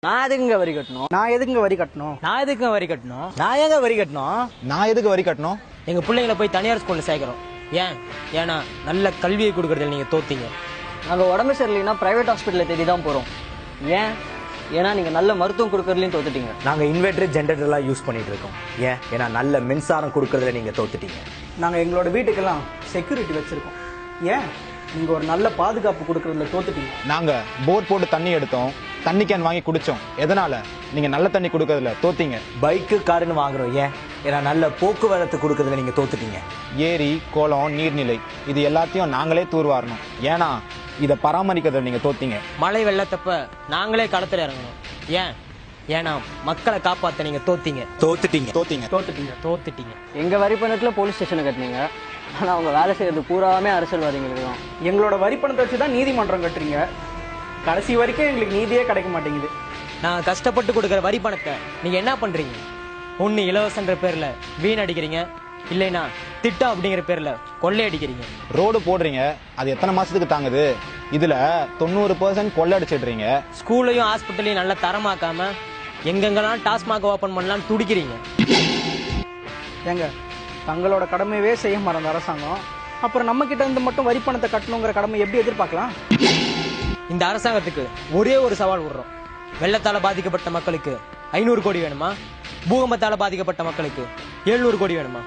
நான் எதுக்குங்க வரி கட்டணும்? நான் எதுக்குங்க வரி கட்டணும்? நான் எதுக்குங்க வரி கட்டணும்? நான் ஏங்க வரி கட்டணும்? நான் எதுக்கு வரி கட்டணும்? எங்க பிள்ளைங்களை போய் தனியார் ஸ்கூல்ல சேர்க்கிறோம். ஏன்னா நல்ல கல்வியை கொடுக்கறதுல நீங்க தோத்தீங்க. நாங்க உடம்பு சரியில்லைன்னா பிரைவேட் ஹாஸ்பிட்டலை தேடி தான் போறோம். ஏன்னா நீங்க நல்ல மருத்துவம் கொடுக்கறதுலயும் தோத்துட்டீங்க. நாங்க இன்வெர்டர் ஜெனரேட்டர் எல்லாம் யூஸ் பண்ணிட்டு இருக்கோம். ஏன்னா நல்ல மின்சாரம் கொடுக்கறதுல நீங்க தோத்துட்டீங்க. நாங்க எங்களோட வீட்டுக்கெல்லாம் செக்யூரிட்டி வச்சிருக்கோம். நீங்க ஒரு நல்ல பாதுகாப்பு கொடுக்கறதுல தோத்துட்டீங்க. நாங்க போர் போட்டு தண்ணி எடுத்தோம், தண்ணி கேன் வாங்கி குடிச்சோம். எதனால? நீங்க நல்ல தண்ணி கொடுக்கறதுல தோத்தீங்க. பைக்கு காருன்னு வாங்குறோம். ஏன்னா நல்ல போக்குவரத்து கொடுக்கறதுல நீங்க தோத்துட்டீங்க. ஏரி, குளம், நீர்நிலை இது எல்லாத்தையும் நாங்களே தூர்வாரணும். ஏன்னா இதை பராமரிக்கிறதுல நீங்க தோத்தீங்க. மழை வெள்ளத்தப்ப நாங்களே களத்துல இறங்கணும். ஏன்னா மக்களை காப்பாத்த நீங்க தோத்துட்டீங்க. எங்க வரி பணத்துல போலீஸ் ஸ்டேஷனை கட்டினீங்க. ஆனா அவங்க வேலை செய்யறது பூராமே அரசியல்வாதிகளுக்கு தான். எங்களோட வரி பணத்தை வச்சு தான் நீதிமன்றம் கட்டுறீங்க. கடைசி வரைக்கும் எங்களுக்கு நீதியே கிடைக்க மாட்டேங்குது. நான் கஷ்டப்பட்டு கொடுக்குற வரி பணத்தை நீங்க என்ன பண்றீங்க? ஒண்ணு இலவசன்ற பேர்ல வீணடிக்கிறீங்க, இல்லைன்னா திட்டம் அப்படிங்கிற பேர்ல கொள்ளை அடிக்கிறீங்க. ரோடு போடுறீங்க, அது எத்தனை மாசத்துக்கு தாங்குது? இதுல 90% கொள்ளை அடிச்சிடுறீங்க. ஸ்கூலையும் ஹாஸ்பிட்டலையும் நல்லா தரமாக்காம எங்கெங்கெல்லாம் டாஸ்மாக் ஓபன் பண்ணலாம்னு துடிக்கிறீங்க. ஏங்க, தங்களோட கடமையவே செய்ய மறந்த அரசாங்கம் அப்புறம் நம்ம கிட்ட இருந்து மட்டும் வரி பணத்தை கட்டணுங்கிற கடமை எப்படி எதிர்பார்க்கலாம்? இந்த அரசாங்கத்துக்கு ஒரே ஒரு சவால் விடுறோம். வெள்ளத்தால பாதிக்கப்பட்ட மக்களுக்கு 500 கோடி வேணுமா? பூகம்பத்தால பாதிக்கப்பட்ட மக்களுக்கு 700 கோடி வேணுமா?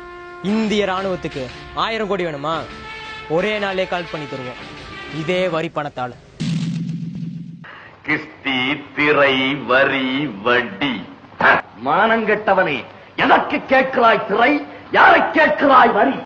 இந்திய ராணுவத்துக்கு 1000 கோடி வேணுமா? ஒரே நாளே கால் பண்ணி தருவோம், இதே வரி பணத்தால. கிஸ்தி, திரை, வரி, வட்டி. மானங்கெட்டவனே, எதற்கு கேட்கிறாய் திரை? யாரை கேட்கிறாய் வரி?